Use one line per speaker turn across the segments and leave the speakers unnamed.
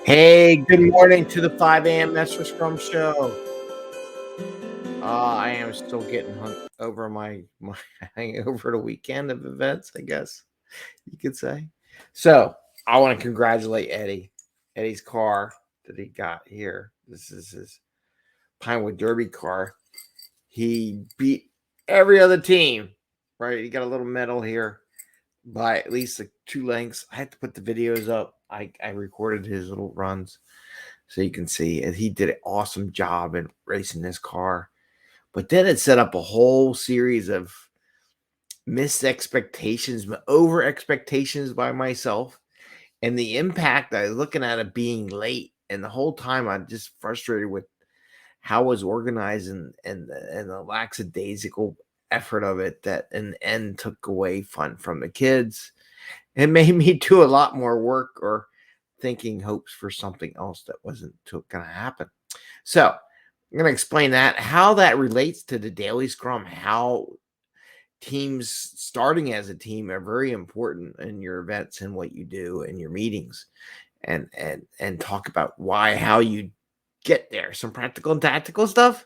Hey, good morning to the 5 a.m. Mester Scrum Show. I am still getting hung over my hangover the weekend of events, I guess you could say. So I want to congratulate Eddie. Eddie's car that he got here. This is his Pinewood Derby car. He beat every other team, right? He got a little medal here by at least like 2 lengths. I had to put the videos up. I recorded his little runs so you can see. And he did an awesome job in racing this car. But then it set up a whole series of missed expectations, over expectations by myself, and the impact I was looking at it being late. And the whole time I'm just frustrated with how it was organized and the lackadaisical effort of it that in the end took away fun from the kids. It made me do a lot more work or thinking hopes for something else that wasn't going to happen. So I'm going to explain that, how that relates to the daily scrum, how teams starting as a team are very important in your events and what you do in your meetings, and talk about why, how you get there, some practical and tactical stuff.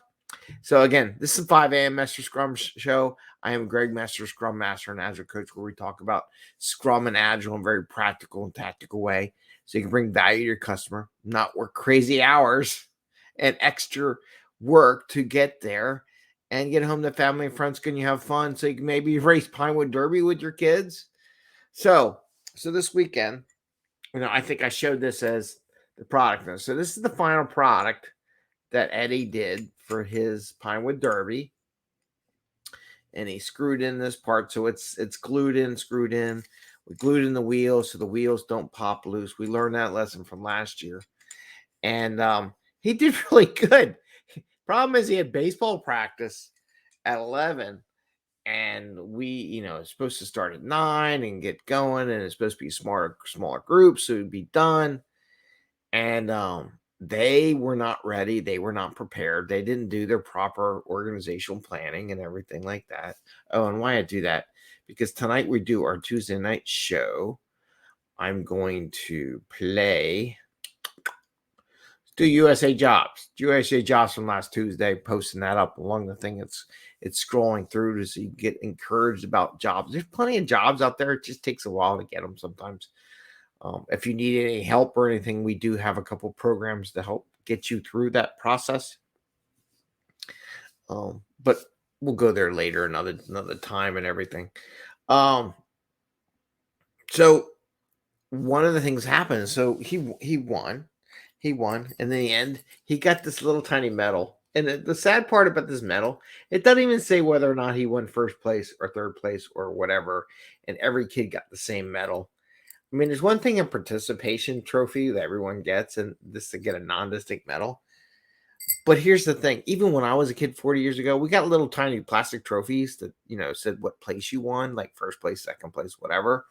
So again, this is 5 a.m. Mester Scrum Show. I am Greg Mester, Scrum Master and Agile Coach, where we talk about Scrum and Agile in a very practical and tactical way, so you can bring value to your customer, not work crazy hours and extra work to get there, and get home to family and friends. Can you have fun? So you can maybe race Pinewood Derby with your kids. So this weekend, I think I showed this as the product. So this is the final product that Eddie did for his Pinewood Derby, and he screwed in this part, so it's glued in, screwed in. We glued in the wheels so the wheels don't pop loose. We learned that lesson from last year, and he did really good. Problem is, he had baseball practice at 11, and we, it's supposed to start at 9 and get going, and it's supposed to be smaller groups, so it'd be done. And they were not ready. They were not prepared. They didn't do their proper organizational planning and everything like that. Oh, and why I do that? Because tonight we do our Tuesday night show. I'm going to do USA Jobs from last Tuesday, posting that up along the thing. It's scrolling through to so you get encouraged about jobs. There's plenty of jobs out there. It just takes a while to get them sometimes. If you need any help or anything, we do have a couple programs to help get you through that process. But we'll go there later, another time and everything. So one of the things happened. So he won. And in the end, he got this little tiny medal. And the sad part about this medal, it doesn't even say whether or not he won first place or third place or whatever. And every kid got the same medal. I mean, there's one thing in participation trophy that everyone gets, and this to get a non-distinct medal. But here's the thing: even when I was a kid 40 years ago, we got little tiny plastic trophies that said what place you won, like first place, second place, whatever.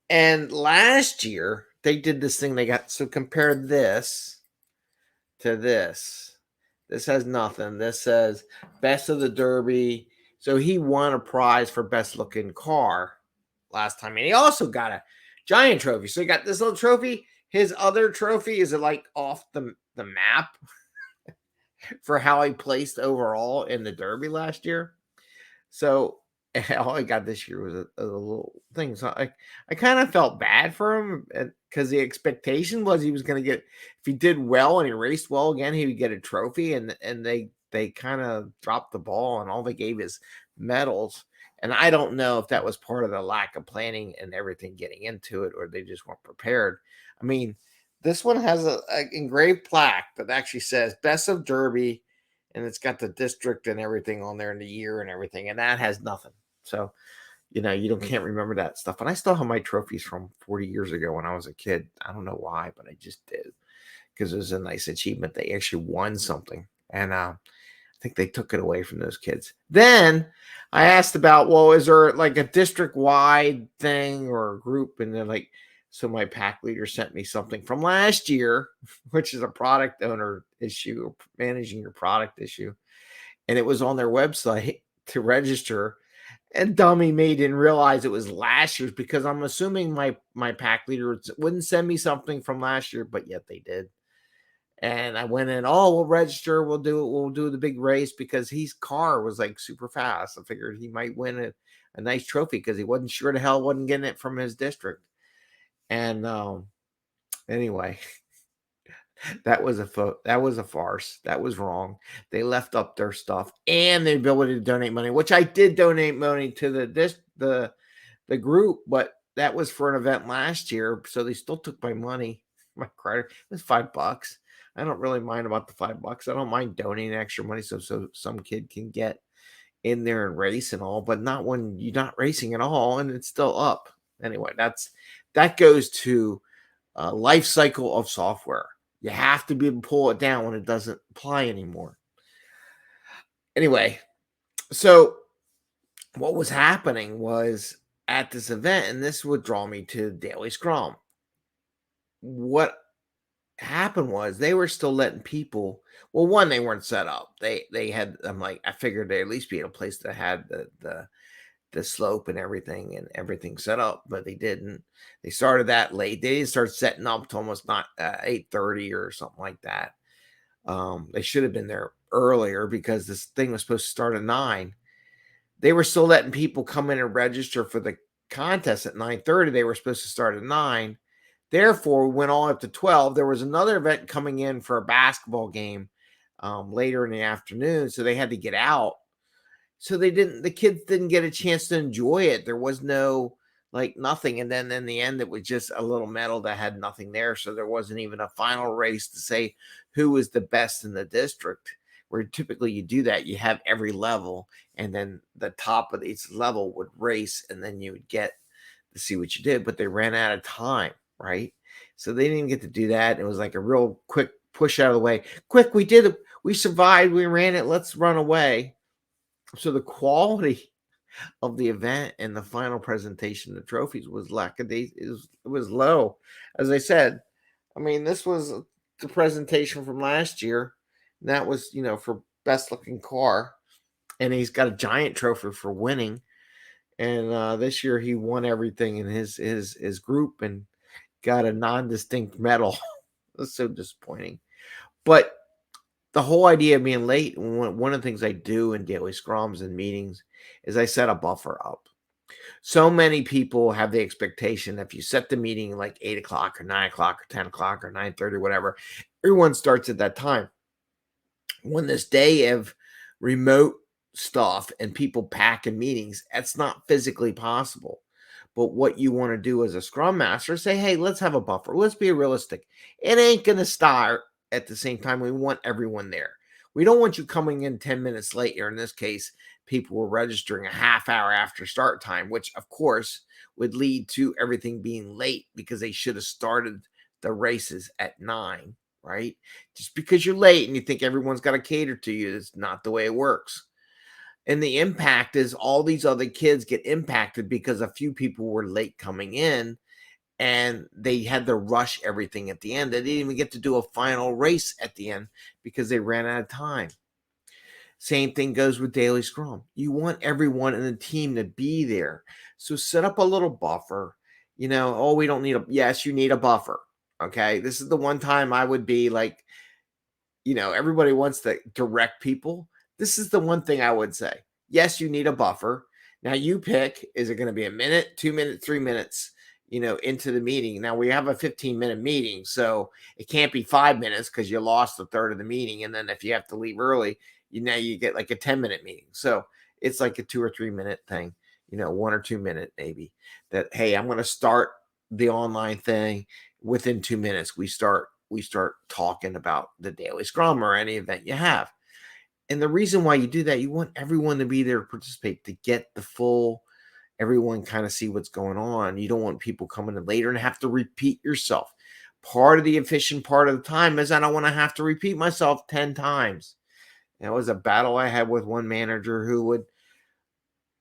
And last year they did this thing. They got, so compare this to this. This has nothing. This says best of the Derby. So he won a prize for best looking car last time, and he also got a giant trophy. So he got this little trophy. His other trophy is like off the map for how he placed overall in the Derby last year. So all I got this year was a little thing. So I kind of felt bad for him because the expectation was he was going to get, if he did well and he raced well again, he would get a trophy. And they kind of dropped the ball, and all they gave is medals. And I don't know if that was part of the lack of planning and everything getting into it, or they just weren't prepared. I mean, this one has a engraved plaque that actually says Best of Derby, and it's got the district and everything on there and the year and everything, and that has nothing. So, can't remember that stuff. And I still have my trophies from 40 years ago when I was a kid. I don't know why, but I just did, because it was a nice achievement. They actually won something. And I think they took it away from those kids. Then I asked about, well, is there like a district wide thing or a group? And they're like, so my pack leader sent me something from last year, which is a product owner issue, managing your product issue. And it was on their website to register. And dummy me didn't realize it was last year's because I'm assuming my pack leader wouldn't send me something from last year, but yet they did. And I went in, oh, we'll register, we'll do the big race because his car was like super fast. I figured he might win a nice trophy because he wasn't sure the hell wasn't getting it from his district. And anyway, that was a farce. That was wrong. They left up their stuff and the ability to donate money, which I did donate money to the group, but that was for an event last year, so they still took my money. My credit, it was $5. I don't really mind about the $5. I don't mind donating extra money so some kid can get in there and race and all, but not when you're not racing at all and it's still up. Anyway, that goes to life cycle of software. You have to be able to pull it down when it doesn't apply anymore. Anyway, so what was happening was at this event, and this would draw me to Daily Scrum. What happened was they were still letting people. Well, one, they weren't set up. They had. I'm like, I figured they at least be in a place that had the slope and everything set up, but they didn't. They started that late. They didn't start setting up to almost not 8:30 or something like that. They should have been there earlier because this thing was supposed to start at 9. They were still letting people come in and register for the contest at 9:30. They were supposed to start at 9. Therefore, we went all up to 12. There was another event coming in for a basketball game later in the afternoon, so they had to get out. So the kids didn't get a chance to enjoy it. There was no nothing. And then in the end, it was just a little medal that had nothing there. So there wasn't even a final race to say who was the best in the district. Where typically you do that, you have every level, and then the top of each level would race, and then you would get to see what you did. But they ran out of time, right? So they didn't get to do that. It was like a real quick push out of the way. Quick, we did it. We survived. We ran it. Let's run away. So the quality of the event and the final presentation of the trophies was lackadaisical. It was low. As I said, I mean, this was the presentation from last year. And that was, for best looking car. And he's got a giant trophy for winning. And this year he won everything in his group and got a non-distinct medal. That's so disappointing. But the whole idea of being late, one of the things I do in daily scrums and meetings is I set a buffer up. So many people have the expectation that if you set the meeting like 8 o'clock or 9 o'clock or 10 o'clock or 9:30, whatever, everyone starts at that time. When this day of remote stuff and people pack in meetings, that's not physically possible. But what you want to do as a scrum master, say, hey, let's have a buffer. Let's be realistic. It ain't going to start at the same time. We want everyone there. We don't want you coming in 10 minutes late, or in this case, people were registering a half hour after start time, which of course would lead to everything being late because they should have started the races at 9, right? Just because you're late and you think everyone's got to cater to you, it's not the way it works. And the impact is all these other kids get impacted because a few people were late coming in and they had to rush everything at the end. They didn't even get to do a final race at the end because they ran out of time. Same thing goes with Daily Scrum. You want everyone in the team to be there. So set up a little buffer. Oh, we don't need yes, you need a buffer. Okay. This is the one time I would be like, everybody wants to direct people. This is the one thing I would say. Yes, you need a buffer. Now you pick, is it going to be a minute, 2 minutes, 3 minutes, into the meeting? Now we have a 15-minute meeting, so it can't be 5 minutes because you lost a third of the meeting. And then if you have to leave early, you get like a 10-minute meeting. So it's like a 2 or 3 minute thing, 1 or 2 minute maybe that, hey, I'm going to start the online thing. Within 2 minutes, we start talking about the daily scrum or any event you have. And the reason why you do that, you want everyone to be there to participate, to get the full, everyone kind of see what's going on. You don't want people coming in later and have to repeat yourself. Part of the efficient part of the time is I don't want to have to repeat myself 10 times. That was a battle I had with one manager who would,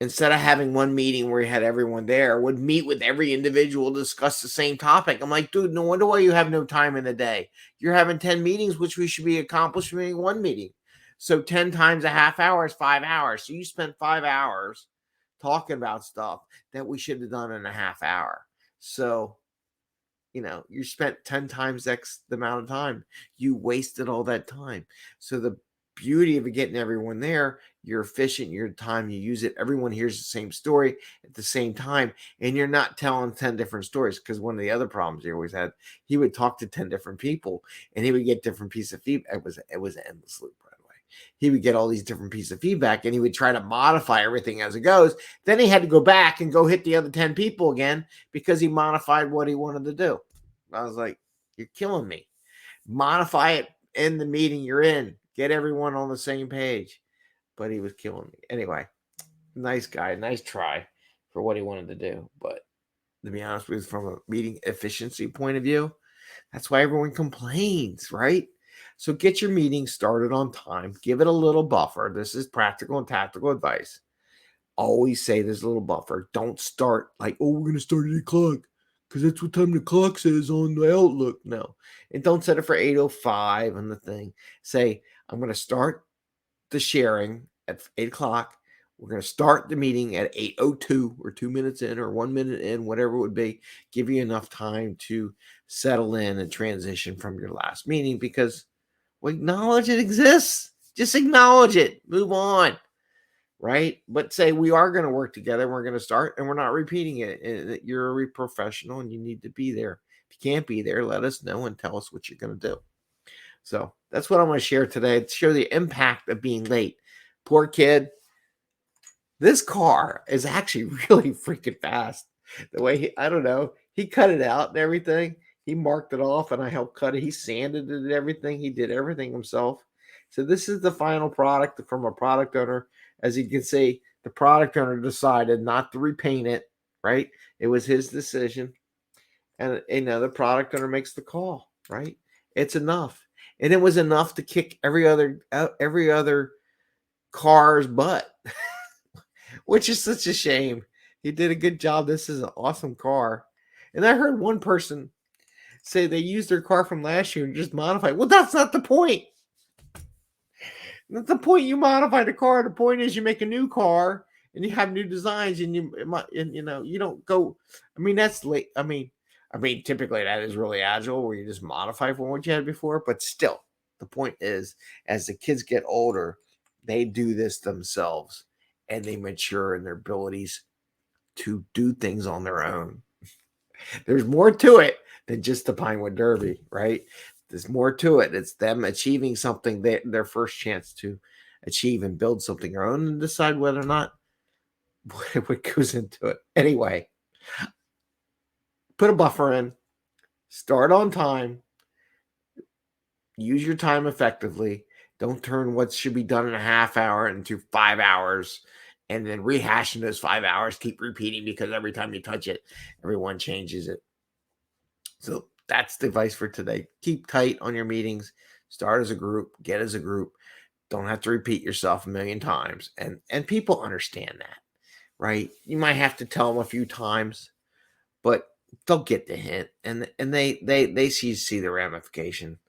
instead of having one meeting where he had everyone there, would meet with every individual, discuss the same topic. I'm like, dude, no wonder why you have no time in the day. You're having 10 meetings, which we should be accomplishing one meeting. So 10 times a half hour is 5 hours. So you spent 5 hours talking about stuff that we should have done in a half hour. So, you spent 10 times X the amount of time. You wasted all that time. So the beauty of getting everyone there, you're efficient, your time, you use it. Everyone hears the same story at the same time, and you're not telling 10 different stories. Because one of the other problems he always had, he would talk to 10 different people and he would get different pieces of feedback. It was an endless loop, by the way. He would get all these different pieces of feedback and he would try to modify everything as it goes. Then he had to go back and go hit the other 10 people again because he modified what he wanted to do. I was like, you're killing me. Modify it in the meeting you're in. Get everyone on the same page. But he was killing me. Anyway, nice guy. Nice try for what he wanted to do. But to be honest with you, from a meeting efficiency point of view, that's why everyone complains, right? So get your meeting started on time. Give it a little buffer. This is practical and tactical advice. Always say there's a little buffer. Don't start like, oh, we're going to start at 8 o'clock because that's what time the clock says on the Outlook. No. And don't set it for 8:05 on the thing. Say, I'm going to start the sharing at 8 o'clock. We're going to start the meeting at 8:02 or 2 minutes in or 1 minute in, whatever it would be. Give you enough time to settle in and transition from your last meeting because we acknowledge it exists. Just acknowledge it. Move on. Right? But say we are going to work together. We're going to start and we're not repeating it. You're a professional and you need to be there. If you can't be there, let us know and tell us what you're going to do. So that's what I'm going to share today to show the impact of being late. Poor kid. This car is actually really freaking fast. The way I don't know, he cut it out and everything. He marked it off and I helped cut it. He sanded it and everything. He did everything himself. So this is the final product from a product owner. As you can see, the product owner decided not to repaint it, right? It was his decision. And the product owner makes the call, right? It's enough. And it was enough to kick every other car's butt, which is such a shame. He did a good job. This is an awesome car. And I heard one person say they used their car from last year and just modified. Well, that's not the point. That's the point. You modify the car. The point is you make a new car and you have new designs and you don't go. I mean, that's late. I mean, typically that is really agile where you just modify from what you had before. But still, the point is, as the kids get older, they do this themselves and they mature in their abilities to do things on their own. There's more to it than just the Pinewood Derby, right? There's more to it. It's them achieving something, their first chance to achieve and build something their own and decide whether or not what goes into it. Anyway, put a buffer in, start on time, use your time effectively. Don't turn what should be done in a half hour into 5 hours and then rehashing those 5 hours, keep repeating because every time you touch it, everyone changes it. So that's the advice for today. Keep tight on your meetings. Start as a group. Get as a group. Don't have to repeat yourself a million times. And people understand that, right? You might have to tell them a few times, but they'll get the hint. And they see the ramification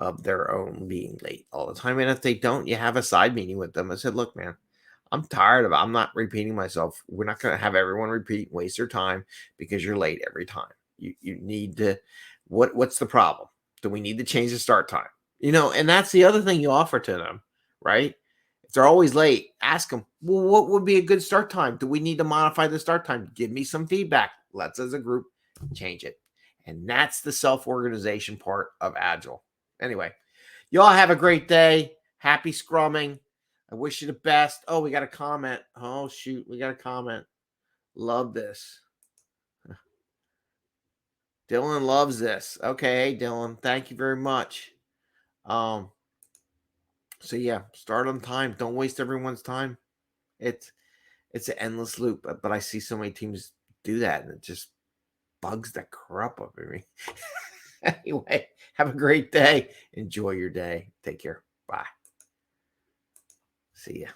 of their own being late all the time. And if they don't, you have a side meeting with them. I said, look, man, I'm tired of it. I'm not repeating myself. We're not going to have everyone repeat, waste their time because you're late every time. You need to, what's the problem? Do we need to change the start time? And that's the other thing you offer to them, right? If they're always late, ask them, well, what would be a good start time? Do we need to modify the start time? Give me some feedback. Let's, as a group, change it. And that's the self-organization part of Agile. Anyway, y'all have a great day. Happy scrumming. I wish you the best. Oh, we got a comment. Oh, shoot. We got a comment. Love this. Dylan loves this. Okay, hey, Dylan. Thank you very much. So yeah, start on time. Don't waste everyone's time. It's an endless loop. But I see so many teams do that, and it just bugs the crap out of me. Anyway, have a great day. Enjoy your day. Take care. Bye. See ya.